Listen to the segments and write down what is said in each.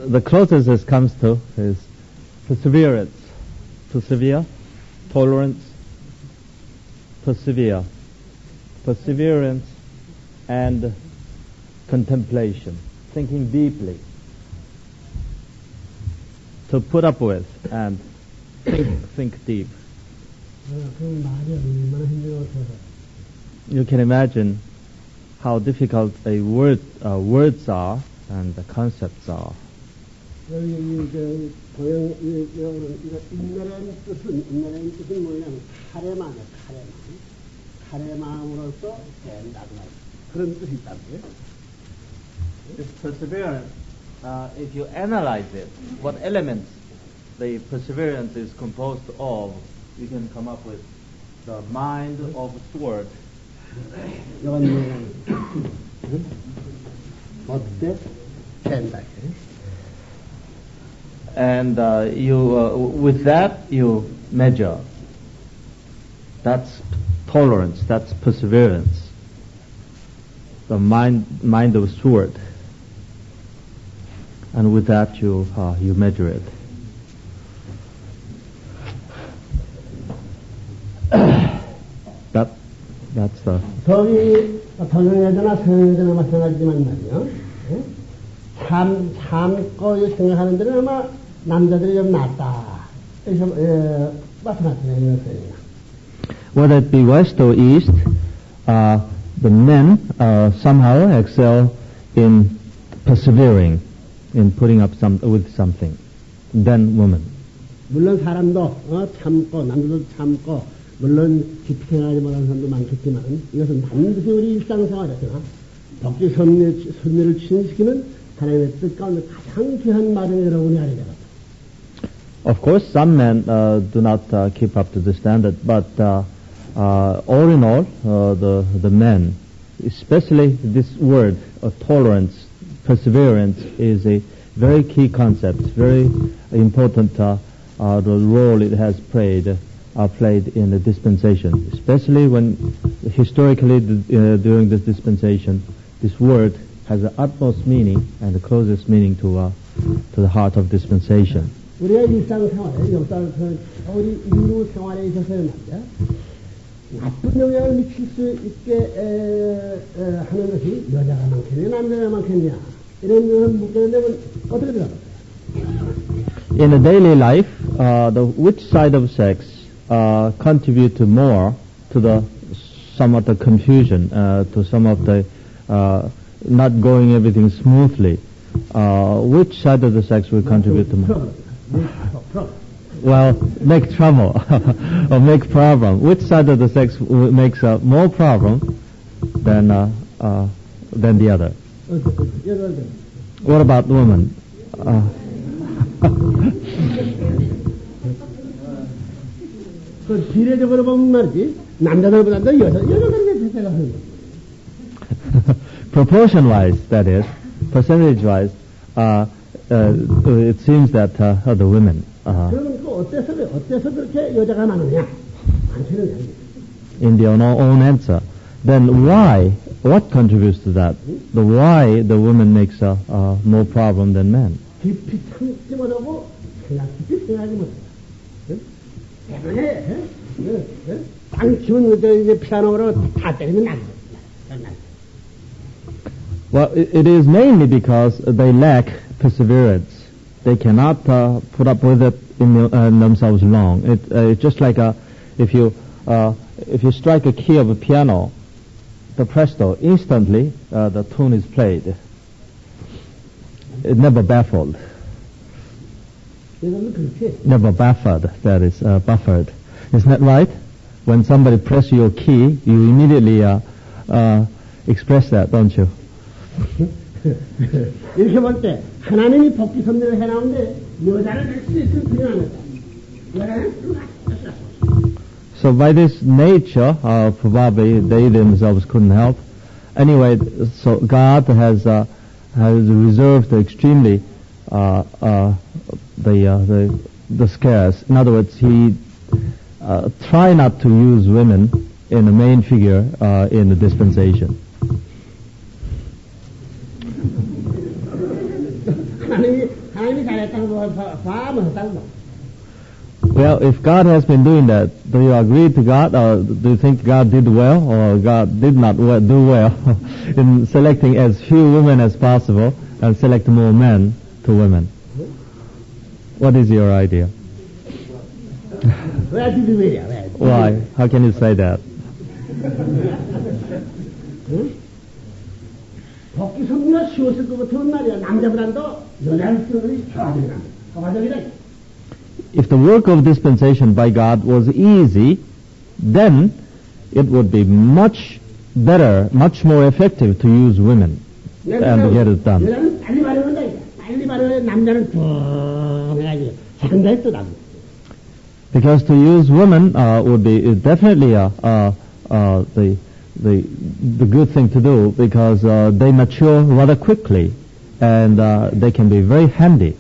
The closest this comes to is perseverance. Persevere, tolerance, persevere. Perseverance and contemplation, thinking deeply. To put up with and think deep. You can imagine how difficult words are and the concepts are. 인내라는 뜻은 뭐냐면 카레마네, 카레마음으로써 된다고 그런 뜻이 있다고요. This perseverance, if you analyze it, what elements the perseverance is composed of, you can come up with the mind of sword. 이건 뭐냐면 어때? 된다. And with that you measure. That's tolerance. That's perseverance. The mind of sword. And with that you measure it. That's the. 저기 동영회나 서영회나 마찬가지지만 말이요. 참고 생각하는 데는 아마 남자들이 좀 낫다. 그래서 마찬가지네요. Whether it be west or east, the men somehow excel in persevering, in putting up with something, than women. 물론 사람도 참고 남자도 참고 물론 깊이 생각하지 못하는 사람도 많겠지만 이것은 반드시 우리 일상생활에서나 복지 선례를 진시키는 하나님의 뜻 가운데 가장 귀한 마련이 여러분이 알게 되었다. Of course, some men do not keep up to the standard, but all in all, the men, especially this word of tolerance, perseverance, is a very key concept, very important the role it has played in the dispensation, especially when historically during this dispensation, this word has the utmost meaning and the closest meaning to the heart of dispensation. 우리의 일상생활에 역사를 우리 인류 생활에 있어서는 말이야 나쁜 영향을 미칠 수 있게 하는 것이 여자가 많겠냐 남자가 많겠냐 이런 묻겠는데 어떻게 들어가요? In a daily life, which side of sex contribute more to some of the confusion, to some of the not going everything smoothly? Which side of the sex will contribute to more? Well, make trouble or make problem. Which side of the sex makes more problem than the other? What about women? 그 비례적으로 보면 말이지 남자들보다도 여자들이 대체가 하는 거지. Proportion-wise, that is, percentage-wise, it seems that the women. 그러면 그 어때서 그렇게 여자가 많으냐? 많지는 않지. In their own answer, then why? What contributes to that? Why the woman makes more problem than men? 깊이 참지 못하고 깊이 생각하지 못해. 때문에 땅 치면 이제 피아노로 다 때리면 안 돼. Well, it is mainly because they lack perseverance. They cannot put up with it in themselves long. It's just like if you strike a key of a piano, the presto, instantly the tune is played. It never baffled. Never buffered, that is, buffered. Isn't that right? When somebody presses your key, you immediately express that, don't you? 이렇게 볼 때 하나님이 복지 선례를 해나오는데 여자를 할 수 있으면 그냥 여자는 So by this nature, probably they themselves couldn't help. Anyway, so God has reserved extremely the scarce. In other words, He try not to use women in the main figure in the dispensation. 하나님이 잘했다고 봐, 못했다고 봐. Well, if God has been doing that, do you agree to God, or do you think God did well, or God did not do well in selecting as few women as possible and select more men to women? What is your idea? 왜 디드웨야? 왜? Why? How can you say that? 응? 복귀 성리가 쉬웠을 것 같으면 말이야. 남자보다도 여자를 쓰는 것이 효과적이다. If the work of dispensation by God was easy, then it would be much better, much more effective to use women and to get it done. 여자는 빨리 말해본다. 빨리 말해. 남자는 쭉 해가지고 상당히 또 나고. Because to use women would be definitely the good thing to do, because they mature rather quickly and they can be very handy.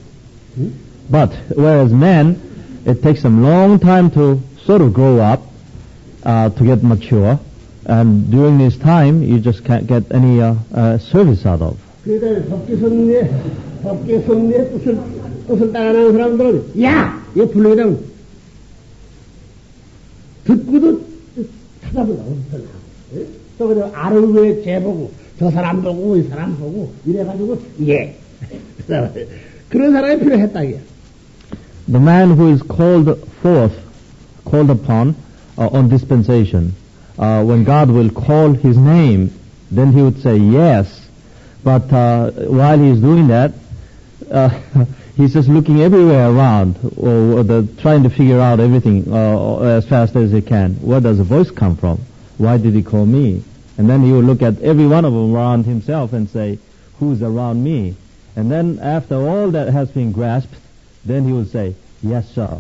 But whereas men, it takes them long time to sort of grow up, to get mature, and during this time you just can't get any service out of. 그러니까 법계 섭리의 뜻을 따라가는 사람들은 야! 이거 불러이랑 듣고도 찾아보자. 또 그래 아르왜 재보고 저 사람 보고 이 사람 보고 이래가지고 예. 그런 사람이 필요했다 이게. The man who is called upon on dispensation, when God will call his name, then he would say yes. But while he's doing that, he's just looking everywhere around, trying to figure out everything as fast as he can. Where does the voice come from? Why did he call me? And then he will look at every one of them around himself and say, who's around me? And then after all that has been grasped, then he would say, yes, sir.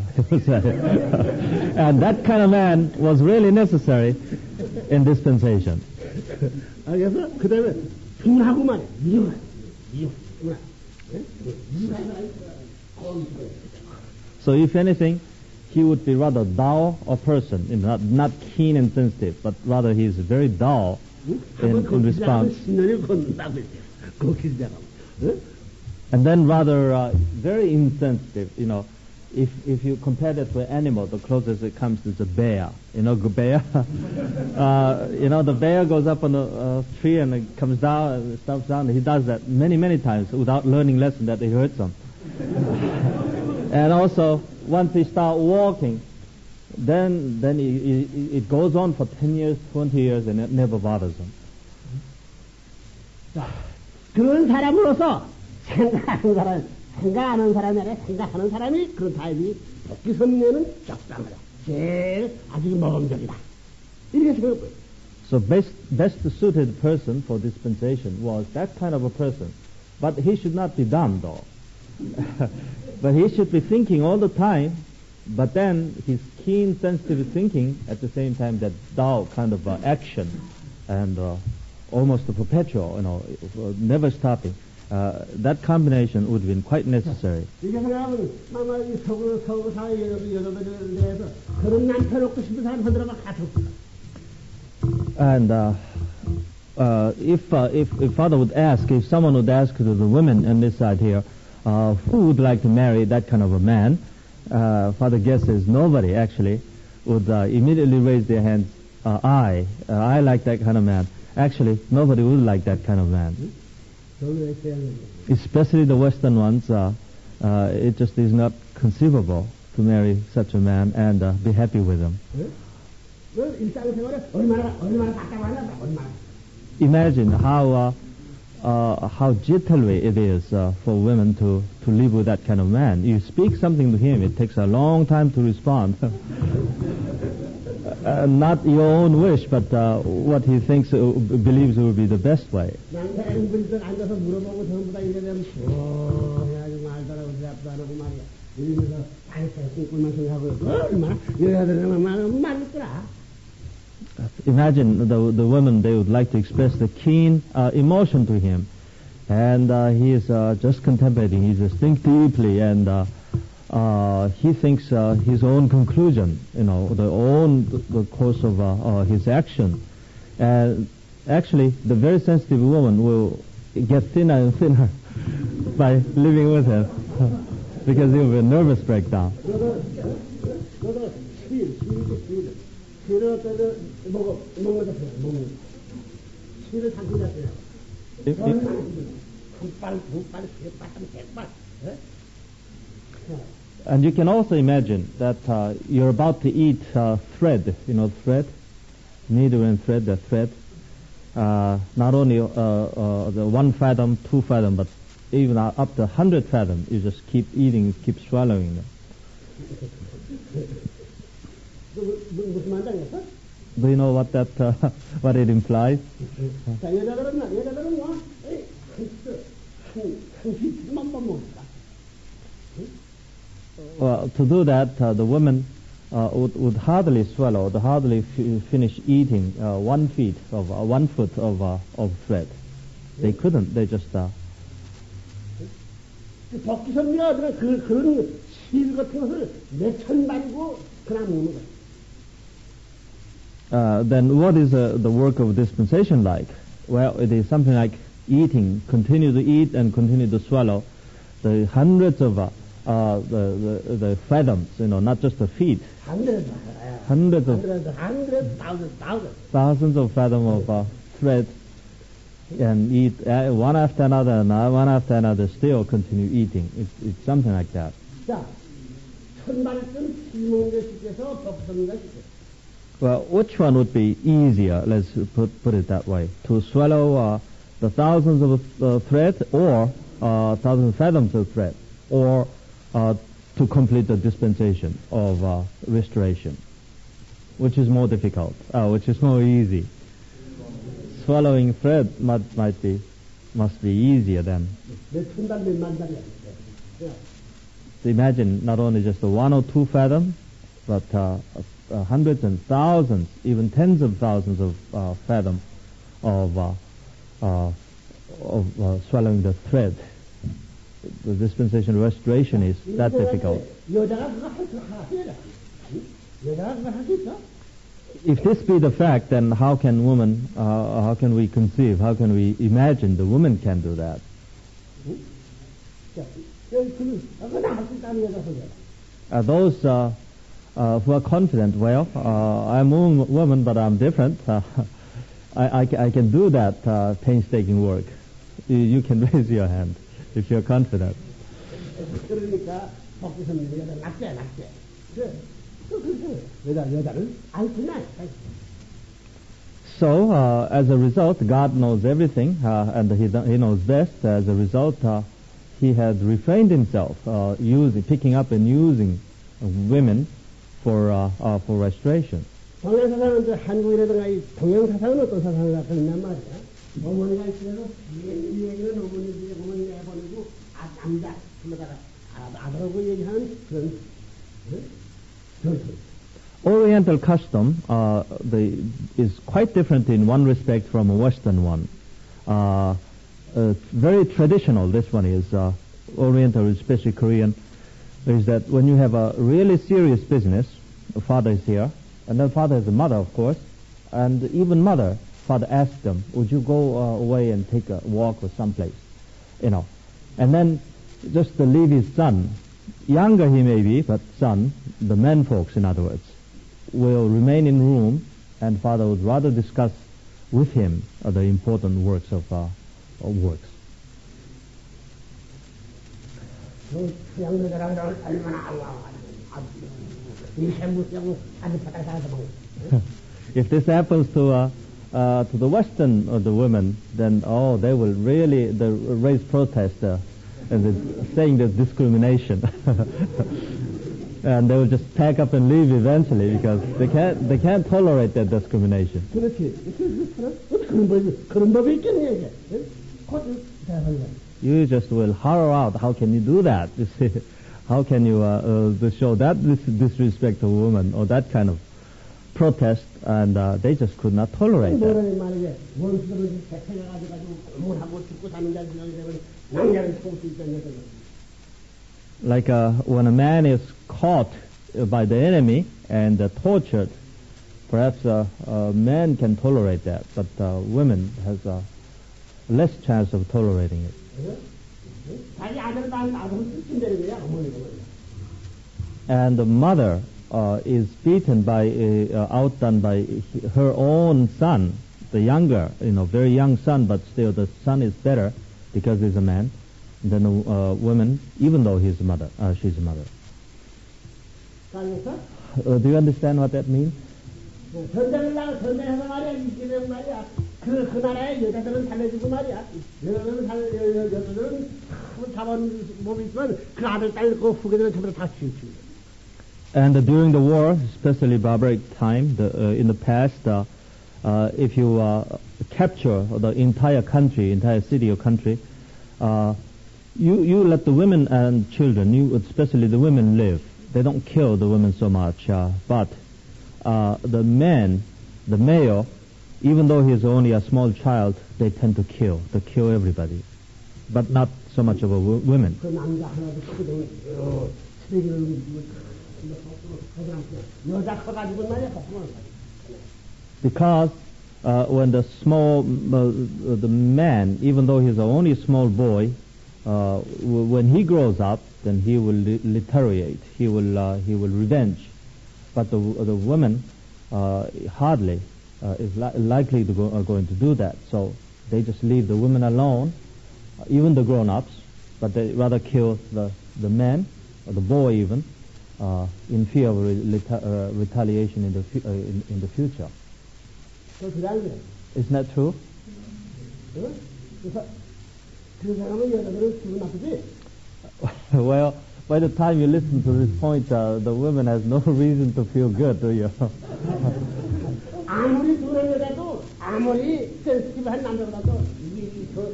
And that kind of man was really necessary in dispensation. 그래서 그 다음에 중하고 말이야. 미용. So if anything, he would be rather dull a person, not keen and sensitive, but rather he is very dull in response. And then rather very insensitive, if you compare that to an animal, the closest it comes is a bear. The bear? The bear goes up on a tree and it comes down, and stops down. He does that many, many times without learning lesson that he hurts them. And also, once he starts walking, then it goes on for 10 years, 20 years, and it never bothers him. 그런 사람으로서 생각하는 사람이 아니라 생각하는 사람이 그런 타입이 복귀 선례는 적당하다. 제일 아주 모범적이다. 이렇게 생각해요. So best suited person for dispensation was that kind of a person. But he should not be dumb, though. But he should be thinking all the time, but then his keen, sensitive thinking at the same time that dull kind of action and almost a perpetual, never stopping. That combination would have been quite necessary. And if Father would ask, if someone would ask the women on this side here, who would like to marry that kind of a man, Father guesses nobody actually would immediately raise their hands. I like that kind of man. Actually, nobody would like that kind of man. Especially the Western ones, it just is not conceivable to marry such a man and be happy with him. Imagine how jittery it is for women to live with that kind of man. You speak something to him, it takes a long time to respond. Not your own wish, but what he thinks, believes will be the best way. Imagine the women, they would like to express the keen emotion to him. And he is just contemplating, he just thinks deeply and he thinks his own conclusion, the course of his action. And actually, the very sensitive woman will get thinner and thinner by living with him because he will be a nervous breakdown. And you can also imagine that you're about to eat thread, thread, needle and thread, the thread. Not only the 1 fathom, 2 fathom, but even up to 100 fathom. You just keep eating, keep swallowing them. Do you know what that what it implies? Well, to do that, the woman would hardly swallow, would hardly finish eating 1 foot of thread. They couldn't. They just. Then what is the work of dispensation like? Well, it is something like eating, continue to eat and continue to swallow the hundreds of the fathoms, not just the feet. Hundreds, thousands of fathoms of thread, and eat one after another and one after another, still continue eating. It's something like that. Well, which one would be easier? Let's put it that way: to swallow the thousands of thread, or 1,000 fathoms of thread, or to complete the dispensation of restoration. Which is more difficult? Which is more easy? Swallowing thread must be easier then. Imagine not only just 1 or 2 fathom, but hundreds and thousands, even tens of thousands of fathom of swallowing the thread. The dispensation restoration is that difficult. If this be the fact, then how can we conceive, how can we imagine the woman can do that? Those who are confident, well, I'm a woman, but I'm different. I can do that painstaking work. You can raise your hand if you're confident. So, as a result, God knows everything, and He knows best. As a result, He had refrained Himself, picking up and using women for restoration. 한국이라든가 이 동양사상은 어떤 사상을 갖고 있냔 말이야. 어머니가 있어서 유행은 어머니들이 어머니 내보내고 남자 불러다가 아들하고 얘기하는 그런 전통. Oriental custom is quite different in one respect from a Western one. Very traditional, this one is. Oriental, especially Korean, is that when you have a really serious business, the father is here, and then father has a mother, of course, and even mother, father asks them, would you go away and take a walk or someplace, and then just to leave his son, younger he may be, but son, the men folks, in other words, will remain in room, and father would rather discuss with him the important works of works. If this happens to the Western the women, then they will really raise protest and saying there's discrimination, and they will just pack up and leave eventually because they can't tolerate that discrimination. You just will holler out, how can you do that? You see, how can you show that disrespect to a woman or that kind of protest? And they just could not tolerate that. Like when a man is caught by the enemy and tortured, perhaps a man can tolerate that, but women has less chance of tolerating it. 자기 아들 낳은 아들을 쫓긴다는 거야, 어머니가. And the mother is beaten by, outdone by her own son, the younger, very young son, but still the son is better because he's a man than a woman, even though she's a mother. Do you understand what that means? 전쟁해서 말이야, 이기는 말이야. 그 나라의 여자들은 살려주고 말이야. 여자들은 자본 몸이 있지만 그 아들, 딸, 그 후계들은 전부 다 치우치고. And during the war, especially barbaric time, in the past, if you capture the entire country, entire city or country, you let the women and children, especially the women, live. They don't kill the women so much, but the man, the male, even though he's only a small child, they tend to kill everybody, but not so much of a women. Because when the man, even though he's only a small boy, when he grows up, then he will retaliate. He will revenge. But the woman hardly is likely to going to do that. So they just leave the women alone, even the grown-ups, but they rather kill the man or the boy even in fear of retaliation in the future. Isn't that true? Well, by the time you listen to this point, the woman has no reason to feel good, do you? 아무리 두려운 여자도, 아무리 센시티브한 남자보다도 이게 더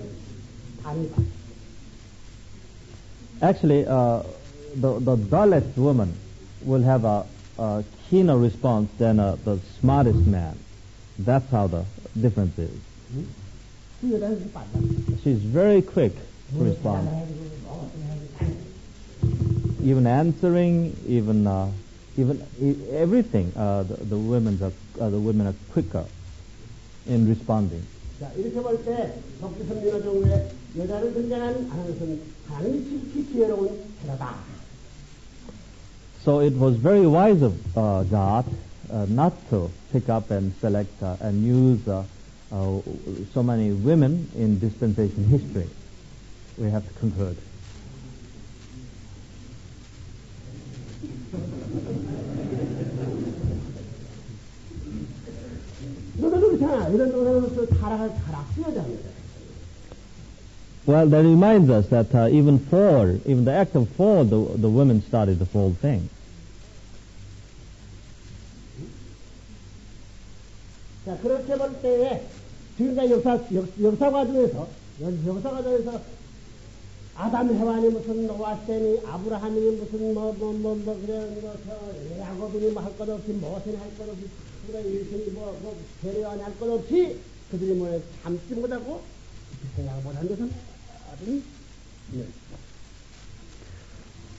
다르다. Actually, the dullest woman will have a keener response than the smartest man. That's how the difference is. She's very quick to respond. Even answering, even everything, the women are quicker in responding. 자, 이렇게 볼 때 독지선민의 경우에 여자를 등장한 하나님은 하나님이 지극히 지혜로운 태도다. So it was very wise of God not to pick up and select and use so many women in dispensation history. We have to conclude. Well, that reminds us that even the act of fall, the women started the whole thing. 자, 그렇게 볼 때에 지금까지 역사 과정에서 아담 해와니 무슨 노아셈이 아브라함이 무슨 야곱이 할 것 없이 모세는 할 것 없이 일생이 배려하니 할 것 없이 그들이 참지 못하고 생각 못한 것은 아주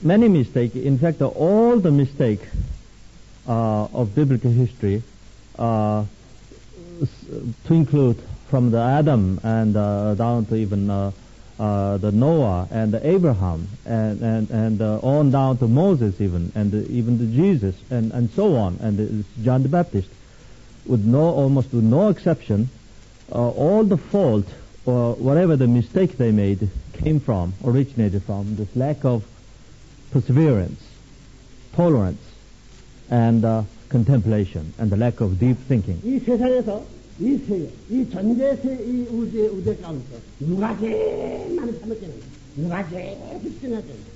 many mistakes. In fact, all the mistake of biblical history, to include from the Adam and down to even the Noah and the Abraham and on down to Moses even and even the Jesus and so on and John the Baptist, almost with no exception, all the fault or whatever the mistake they made originated from this lack of perseverance, tolerance, and contemplation, and the lack of deep thinking. 이 세상에서 이 세계, 이 전제세 이 우주의 가운데서 누가 제일 많이 참았겠는가? 누가 제일 집중했겠는가?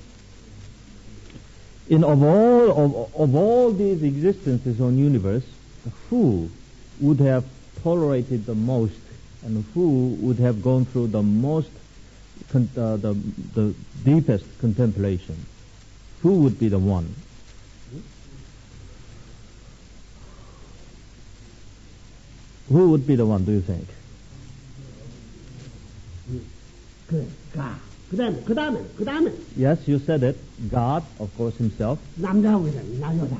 Of all these existences on universe, who would have tolerated the most, and who would have gone through the most, the deepest contemplation? Who would be the one? Who would be the one, do you think? 그가 그 다음에 Yes, you said it. God, of course, himself. 남자하고 여자.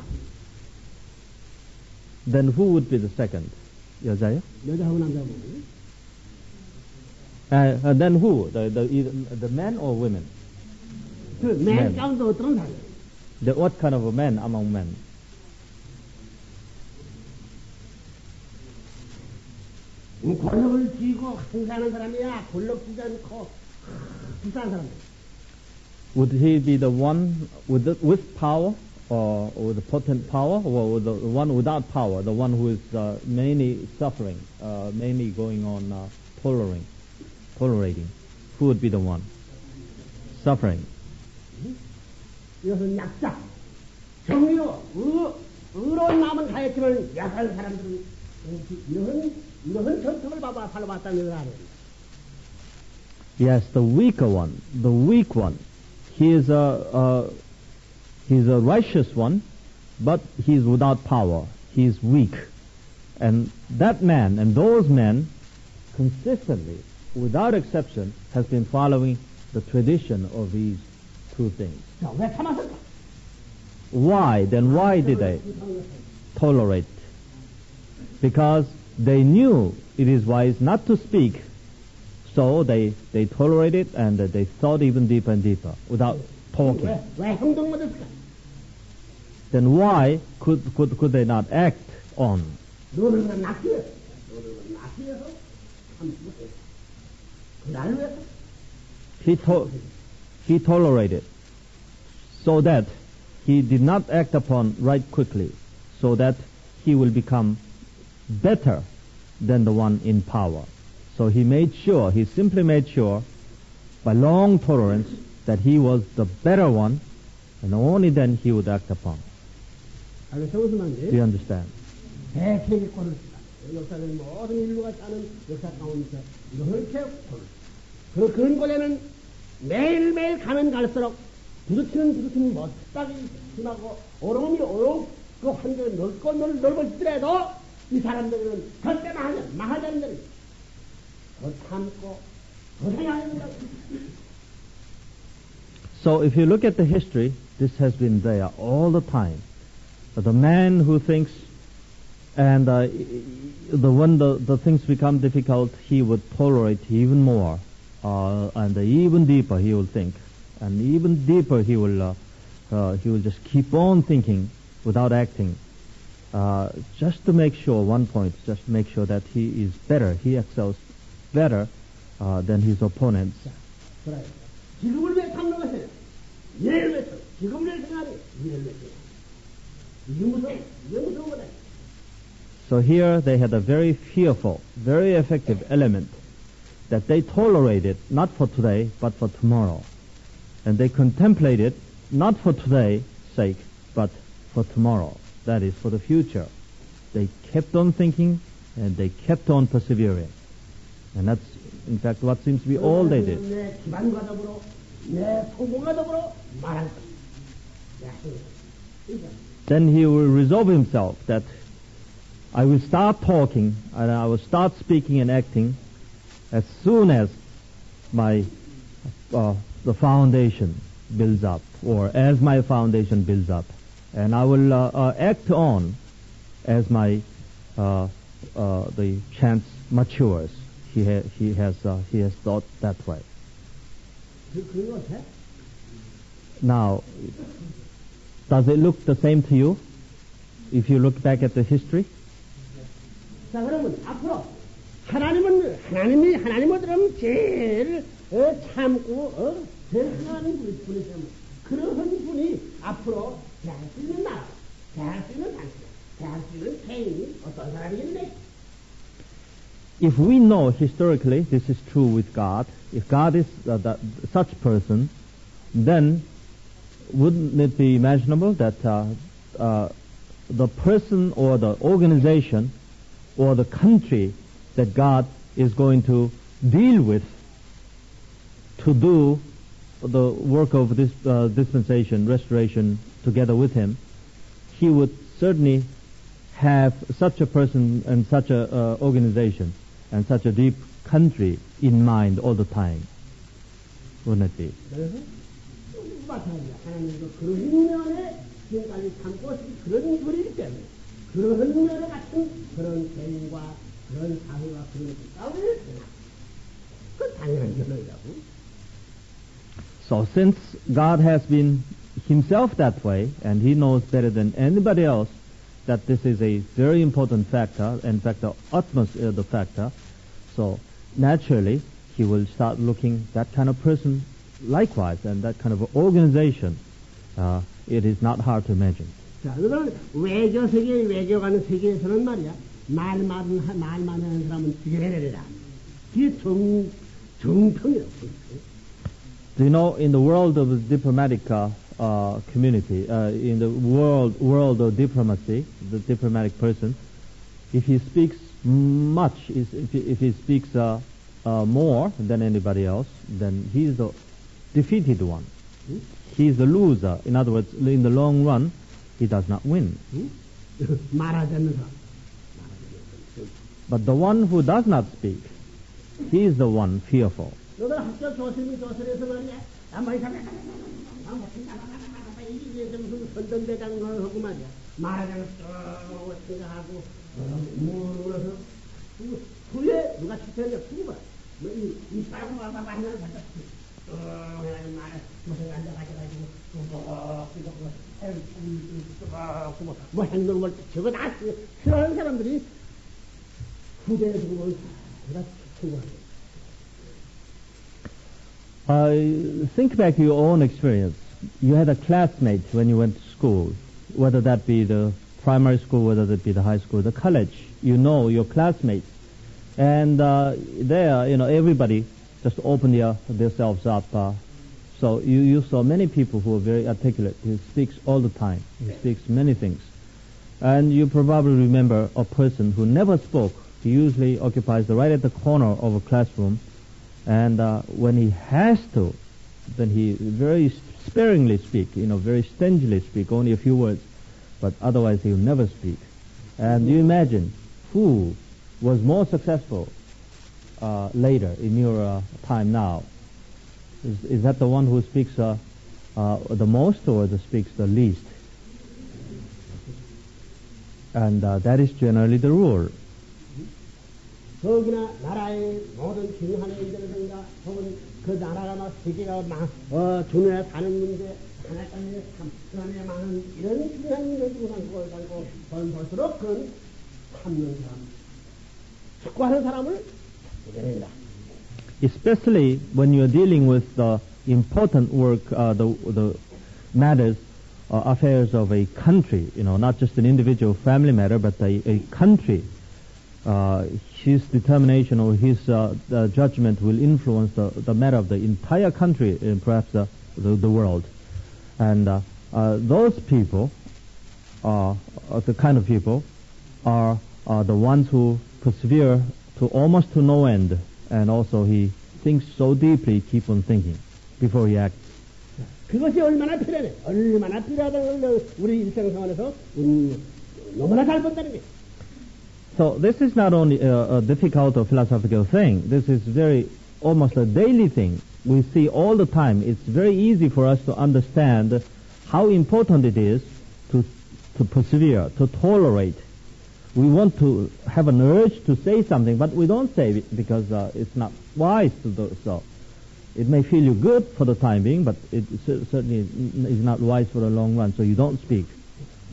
Then who would be the second? 여자요? 여자하고 남자하고. Then who? The men or women? 맨 Men. 가운데 어떤 사람? What kind of a man among men? 권력을 쥐고 행사하는 사람이야. 권력 쥐지 않고 비싼 사람. Would he be the one with power, or with the potent power, or the one without power, the one who is mainly suffering, mainly going on tolerating? Who would be the one suffering? 이것은 약자, 정의로, 의로운 마음은 가했지만 약한 사람들은 이런 전통을 살아봤다는 걸 알아요. Yes, the weaker one, the weak one. He's a righteous one, but he's without power. He's weak. And that man and those men consistently, without exception, has been following the tradition of these two things. 자, 왜 참았을까? Why? Then why did they tolerate? Because they knew it is wise not to speak, so they tolerated and they thought even deeper and deeper without talking. 왜 행동 못했을까? Then why could they not act on? 너를 낳기 위해서 참 못해. 그날 위해서 He tolerated so that he did not act upon right quickly, so that he will become better than the one in power. So he simply made sure by long tolerance that he was the better one, and only then he would act upon. Do you understand? 대체기권을 역사는 모든 인류가 사는 역사 가운데 이렇게 그 근본에는 매일매일 가면 갈수록 부딪히는 멋박이 심하고 어려움이 그 환경이 넓어지더라도 이 사람들은 절대 망하지 않는 더 참고 더 생각해야 된다. So if you look at the history, this has been there all the time. The man who thinks, and when the things become difficult, he would tolerate even more, and even deeper he will think, and even deeper he will just keep on thinking without acting, just to make sure just to make sure that he is better, he excels better than his opponents. 그래. 지금을 위해 참는 것은 예를 위해서 지금을 위해 생각하니 예를 위해서 이게 무서운 거다. So here they had a very fearful, very effective element that they tolerated not for today but for tomorrow, and they contemplated not for today's sake but for tomorrow, that is for the future. They kept on thinking and they kept on persevering, and that's in fact what seems to be all they did. 내 기반과 더불어 내 성공과 더불어 말할 것. Then he will resolve himself that I will start talking and I will start speaking and acting as soon as my the foundation builds up, or as my foundation builds up, and I will act on as my the chance matures. He has thought that way. Now, does it look the same to you if you look back at the history? 자, 그러면 앞으로 하나님을 들으면 제일 참고 제일 사랑하는 분이시면 그런 분이 앞으로 대할 수 있는 나라, 대할 수 있는 당신, 대할 수 있는 개인이 어떤 사람이겠네? If we know historically this is true with God, if God is such person, then wouldn't it be imaginable that the person or the organization or the country that God is going to deal with to do the work of this dispensation, restoration, together with him, he would certainly have such a person and such a organization and such a deep country in mind all the time. wouldn't it be? 그래서 마찬가지야. 하나님도 그런 면에 지금까지 참고 그런 소리이기 때문에 그런 면에 같은 그런 개인과 그런 사회와 그런 싸움을 해나. 그 당연한 결론이라고. So since God has been himself that way, and he knows better than anybody else that this is a very important factor, in fact the utmost the factor, so naturally he will start looking that kind of person likewise, and that kind of organization, it is not hard to imagine. 자, 그러면 외교 세계, 외교가는 세계에서는 말이야, 말 많은 사람은 죽여내리라. 그게 정평이라고. Do you know, in the world of the diplomatic community, in the world of diplomacy, the diplomatic person, if he speaks much, if he speaks more than anybody else, then he is the defeated one. He is the loser. In other words, in the long run, he does not win. 말하지 않는 사람. But the one who does not speak, he is the one fearful. 너가 학교 조선에서 말이야. 나 이게 무슨 선전대장을 하고 말이야. 말하자면 쭉 생각하고 물어서 후에 누가 추천해 후봐. 이 빨간 말만 하나를 갖다 해가지고 말을 무슨 앉아가지고 뭐 행동을 저거 다 싫어하는 사람들이 후대에 두고 다 추천하고. Think back to your own experience. You had a classmate when you went to school, whether that be the primary school, whether that be the high school, the college. You know your classmates. And there, everybody just opened themselves up. So you saw many people who are very articulate. He speaks all the time. He speaks many things. And you probably remember a person who never spoke. He usually occupies right at the corner of a classroom. And when he has to, then he very sparingly speak, very stingily speak, only a few words, but otherwise he will never speak. And you imagine who was more successful later in your time now? Is that the one who speaks the most or speaks the least? And that is generally the rule. 거기나 나라의 모든 중요한 문제라든가 혹은 그 나라가 막 세계가 주변에 사는 문제 하나까지 그 많은 이런 중요한 문제를 그걸 가지고 볼수록 그건 참는 사람 축구하는 사람을 죽여낸다. Especially when you are dealing with the important work, the matters, affairs of a country, not just an individual family matter, but a country. His determination or his judgment will influence the matter of the entire country and perhaps the world. And those people, the kind of people, are the ones who persevere to almost to no end. And also he thinks so deeply, keep on thinking before he acts. 그것이 얼마나 필요해. 얼마나 필요하다는 걸 우리 일상생활에서 너무나 잘 본다는 게. So this is not only a difficult or philosophical thing. This is almost a daily thing. We see all the time. It's very easy for us to understand how important it is to persevere, to tolerate. We want to have an urge to say something, but we don't say it because it's not wise to do so. It may feel you good for the time being, but it certainly is not wise for the long run, so you don't speak.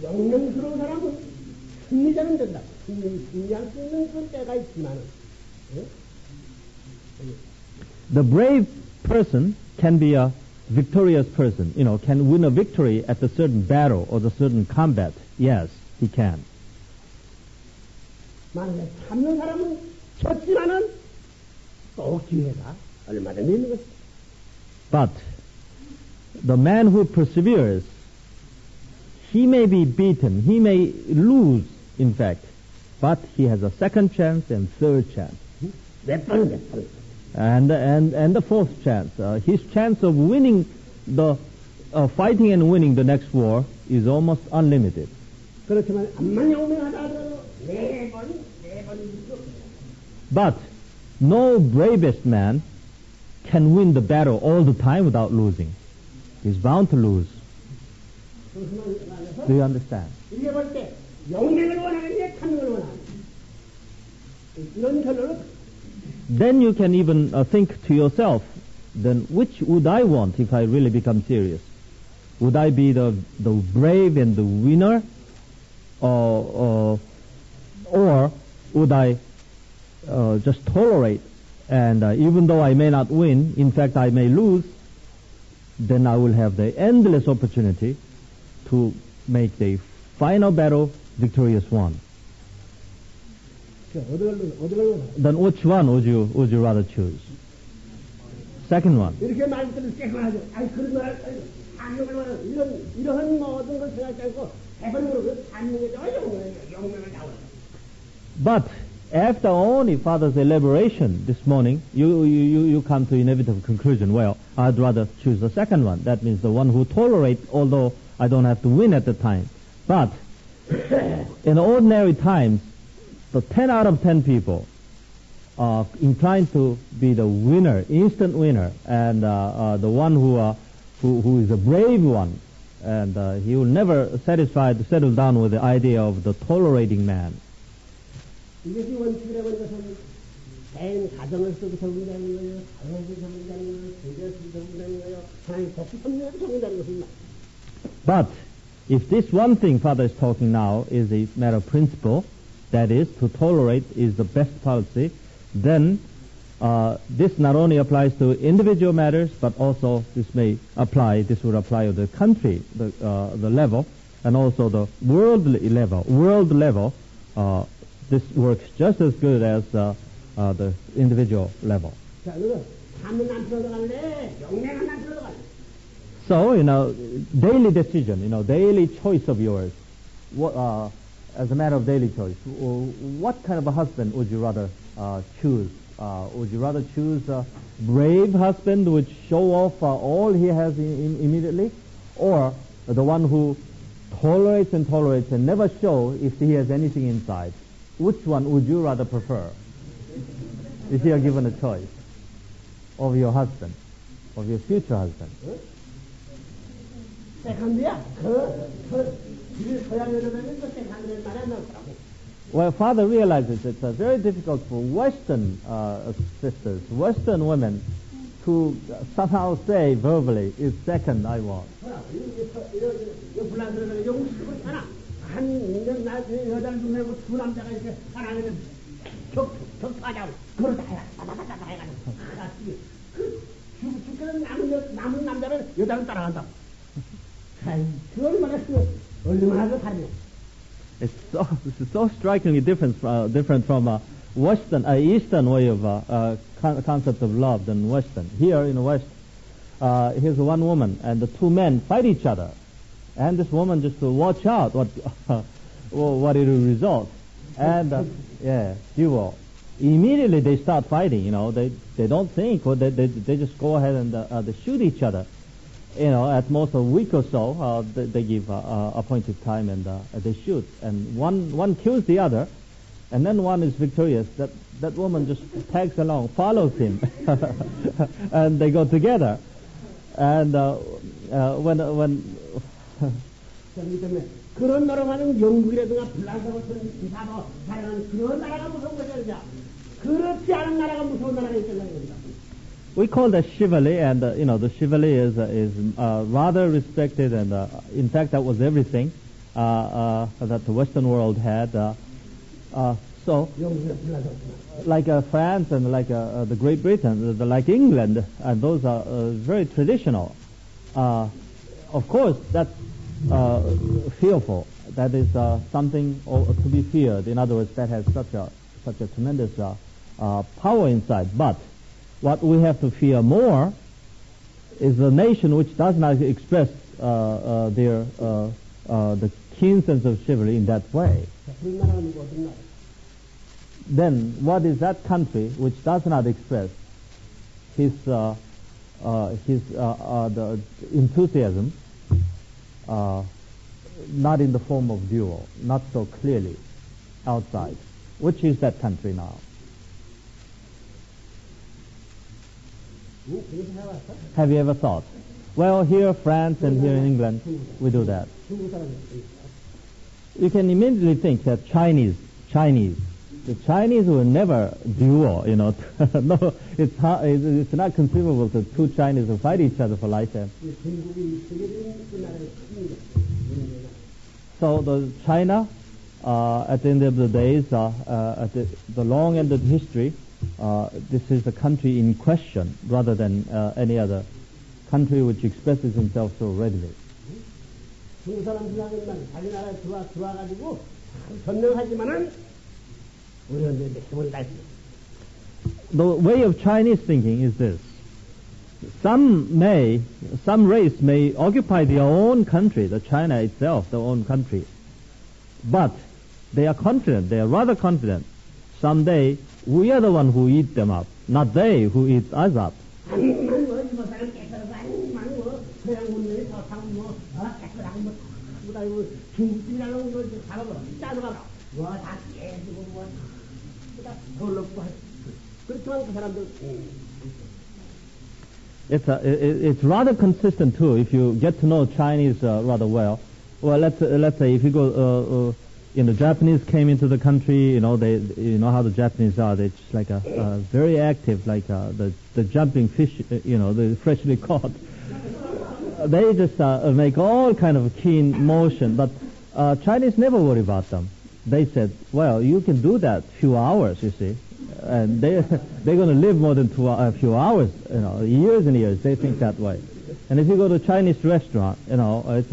영명스러운 사람은 승리자는 된다. 승리할 수 있는 그런 때가 있지만은. The brave person can be a victorious person, can win a victory at a certain battle or a certain combat. Yes, he can. 만약에 참는 사람은 졌지만은 또 기회가 얼마든지 있는 것이다. But the man who perseveres, he may be beaten, he may lose, in fact, but he has a second chance and third chance. And the fourth chance. His chance of winning fighting and winning the next war is almost unlimited. 그렇지만 암만 영명하다 하더라도 네 번 But no bravest man can win the battle all the time without losing. He's bound to lose. Do you understand? 이렇게 볼 때 영맹을 원하느냐 탐욕을 원하느냐 이런 결론을 Then you can even think to yourself, then which would I want if I really become serious? Would I be the brave and the winner? Or would I just tolerate? And even though I may not win, in fact I may lose, then I will have the endless opportunity to make the final battle victorious one. Then which one would you rather choose? Second one. 이렇게 말씀을 깨끗하죠. 아니 그런 말 탐욕을 원하는 이런 모든 걸 생각하지 않고 해버리고 그 탐욕에 영맹을 나오는. But after only Father's elaboration this morning, you come to inevitable conclusion. Well, I'd rather choose the second one. That means the one who tolerates, although I don't have to win at the time. But in ordinary times, the 10 out of 10 people are inclined to be the winner, instant winner, and the one who is a brave one, and he will never settle down with the idea of the tolerating man. 이것이 원칙이라고 하는 것은 개인 가정에서도 적용되는 거예요, 사회에서 적용되는 거예요, 세계에서도 적용되는 거예요, 하나님 복수 선명에도 적용되는 것입니다. But if this one thing Father is talking now is a matter of principle, that is, to tolerate is the best policy, then this not only applies to individual matters, but also this would apply to the country, the level, and also the world level. This works just as good as the individual level. 자, 그거 탐은 안 들어갈래, 영맹은 안 들어갈래. So, daily decision, daily choice of yours, as a matter of daily choice, what kind of a husband would you rather choose? Would you rather choose a brave husband which show off all he has immediately, or the one who tolerates and never show if he has anything inside? Which one would you rather prefer if you are given a choice of your husband, of your future husband? 세컨드야. 길을 서야 되는 그 세컨드를 말하는 Well, Father realizes it's very difficult for Western sisters, Western women, to somehow say verbally, is second I want. 한 여자 중에 두 남자가 이렇게 하나는 격파하자고 그걸 다 해가지고 그 죽게는 남은 남자는 여자를 따라간다. 그 얼마나 얼마나 그 다르냐. This is so strikingly different from Eastern way of concept of love than Western. Here in the West, here's one woman and the two men fight each other, and this woman just to watch out what it will result, and duel. Immediately they start fighting. They don't think, or they just go ahead and they shoot each other. At most a week or so, they give appointed time and they shoot, and one kills the other, and then one is victorious. That woman just tags along, follows him, and they go together. And when 그런 나라가는 영국이라든가 불란서 같은 기사도 다른 그런 나라가 무서운 것이 아니라 그렇지 않은 나라가 무서운 나라가 있다는 겁니다. We call that chivalry, and the chivalry is rather respected, and in fact that was everything that the Western world had. So, like France and like the Great Britain, like England, and those are very traditional. Of course, that's fearful. That is something to be feared. In other words, that has such a tremendous power inside. But what we have to fear more is a nation which does not express the keen sense of chivalry in that way. Then what is that country which does not express his the enthusiasm, not in the form of duel, not so clearly outside? Which is that country now? 그렇게 해왔어? Have you ever thought? Well, here France and here in England, we do that. 중국 사람이 You can immediately think that Chinese. The Chinese will never duel, you know. No, it's not conceivable that two Chinese will fight each other for lifetime. 중국이 세계적인 그 나라의 큰 So the China, at the end of the days, at the long end of history, this is a country in question rather than any other country which expresses himself so readily. 중국 사람들은 자기 나라에 들어와가지고 전능하지만은 우리는 이제 힘을 다 The way of Chinese thinking is this. Some race may occupy their own country, the China itself, their own country. But they are rather confident. Someday, we are the one who eat them up, not they who eat us up. It's rather consistent too if you get to know Chinese rather well. Well, let's say if you go, Japanese came into the country. You know how the Japanese are. They're just like a very active, like the jumping fish. The freshly caught. They just make all kind of keen motion, but Chinese never worry about them. They said, well, you can do that few hours, you see, and they're going to live more than a few hours, years and years. They think that way. And if you go to a Chinese restaurant, it's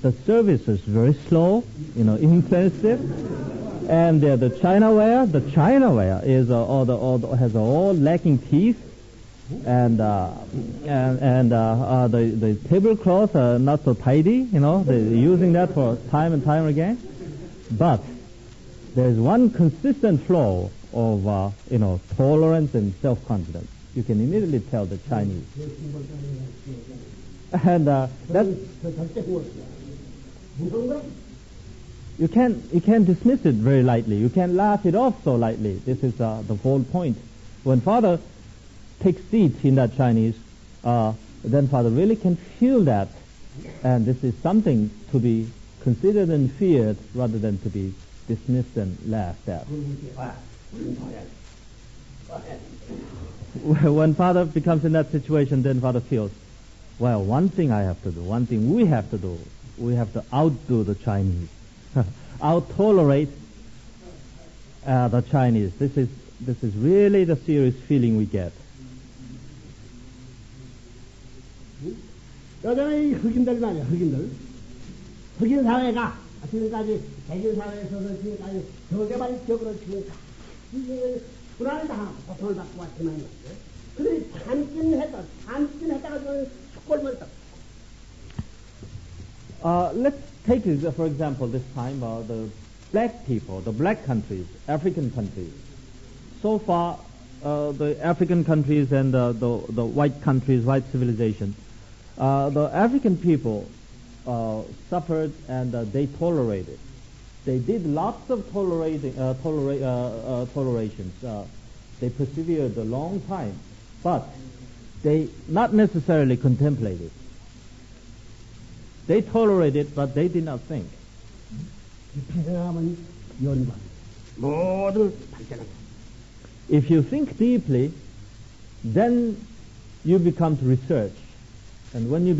the service is very slow, insensitive, and the Chinaware is has all lacking teeth, and the tablecloths are not so tidy. They're using that for time and time again. But there's one consistent flow of tolerance and self-confidence. You can immediately tell the Chinese, and you can't dismiss it very lightly. You can't laugh it off so lightly. This is the whole point. When Father takes seat in that Chinese, then Father really can feel that, and this is something to be considered and feared rather than to be dismissed and laughed at. When Father becomes in that situation, then Father feels, well, one thing we have to do, we have to outdo the Chinese, out-tolerate the Chinese. This is really the serious feeling we get. 여전히 흑인들 말이야, 흑인들. 흑인 사회가 지금까지 백인 사회에 있어서 지금까지 저개발적으로 지금까지 불안을 당하고 고통을 받고 왔지만 그들이 참진했다가 숙골 벌었다. Let's take, for example, this time the black people, the black countries, African countries. So far, the African countries and the white countries, white civilization, the African people suffered and they tolerated. They did lots of tolerations. They persevered a long time, but they not necessarily contemplated. They tolerated, but they did not think. If you think deeply, then you become to research. And when you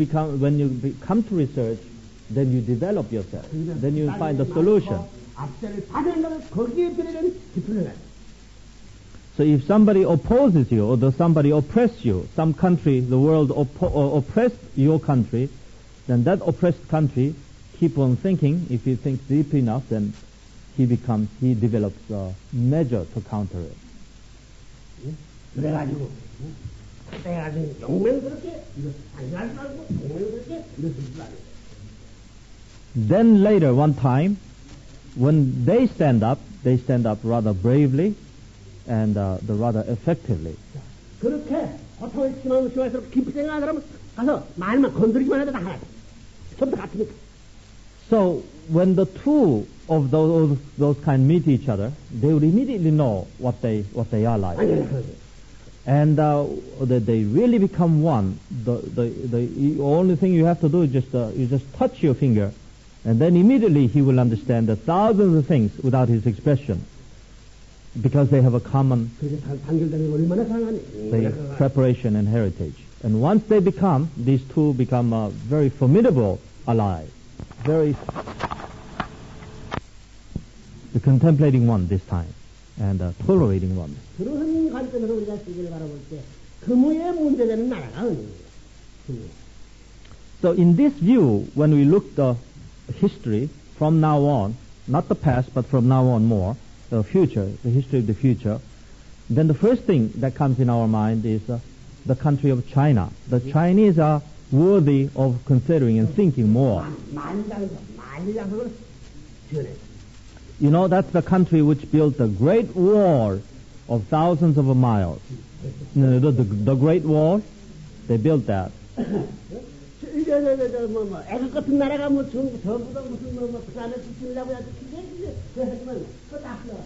come to research, then you develop yourself. Then you find the solution. So if somebody opposes you, or somebody oppresses you, some country, the world oppressed your country, then that oppressed country keep on thinking. If he thinks deep enough, then he develops a measure to counter it. Then later, one time, when they stand up rather bravely and rather effectively. 그렇게 고통을 심하면서 깊이 생각하는 사람은 가서 말만 건드리기만 해도 다 하나. 전부 다 같으니까. So when the two of those kind meet each other, they will immediately know what they are like. and that they really become one. The only thing you have to do is you just touch your finger, and then immediately he will understand the thousands of things without his expression, because they have a common preparation and heritage. And once they become, these two become very formidable allies, the contemplating one this time, and tolerating one. 그런 관점에서 우리가 세계를 바라볼 때 금우의 문제되는 나라가 은혜예요. So in this view, when we look the history from now on, not the past, but from now on more, the future, the history of the future, then the first thing that comes in our mind is the country of China. The Chinese are worthy of considering and thinking more. You know, that's the country which built the Great Wall of thousands of miles. The Great Wall, they built that. 애국 같은 나라가 뭐 전부가 무슨 그 안에 지키려고 해야지 그게 하지만 그거 다 흘러.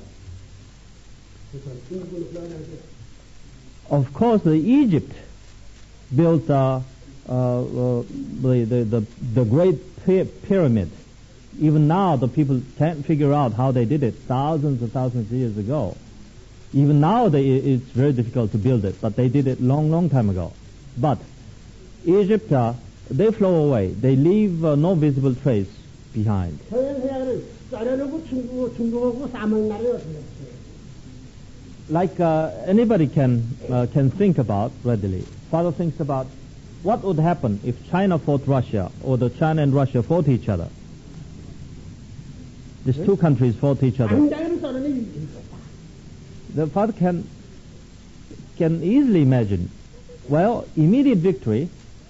Of course, Egypt built the Great Pyramid. Even now, the people can't figure out how they did it thousands and thousands of years ago. Even now, it's very difficult to build it, but they did it long time ago. But Egypt, they flow away. They leave no visible trace behind. Like anybody can think about readily. Father thinks about what would happen if China fought Russia, or the China and Russia fought each other. These two countries fought each other. The father can easily imagine. Well, immediate victory,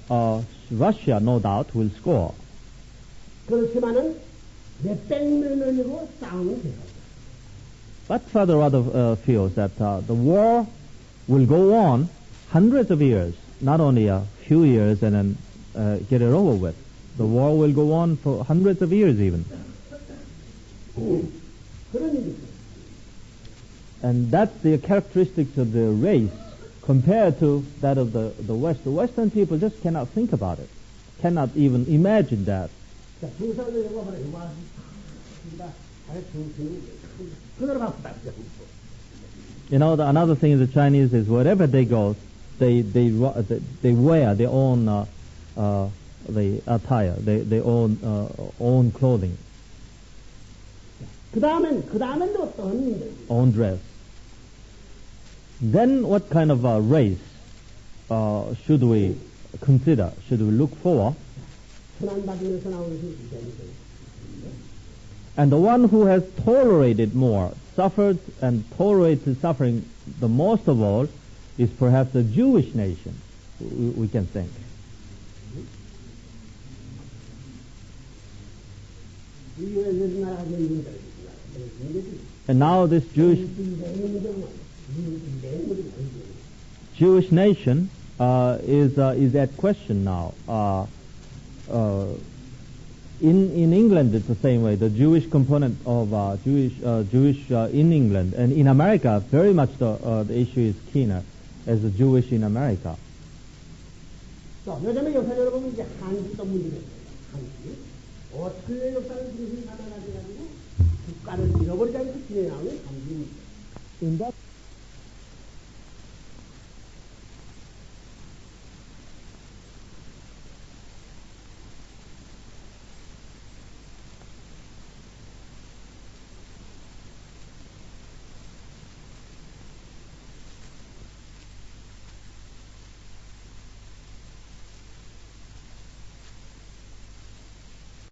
Russia, no doubt, will score. But father rather feels that the war will go on hundreds of years, not only a few years and then get it over with. The war will go on for hundreds of years even. And that's the characteristics of the race compared to that of the West. The Western people just cannot think about it, cannot even imagine that. You know, another thing is the Chinese is wherever they go, they wear their own the attire, their own clothing. Own dress. Then what kind of a race should we consider, should we look for? And the one who has tolerated more, suffered and tolerated suffering the most of all, is perhaps the Jewish nation, we can think. And now this Jewish nation is at question now. In England, it's the same way. The Jewish component of Jewish in England, and in America, very much the issue is keener as the Jewish in America. 요즘에 역사적으로 보면 이제 한국도 문제가 한국 어떻게 역사를 중심이 가능하지 가지고 국가를 잃어버리지 않고 진행하는 한국.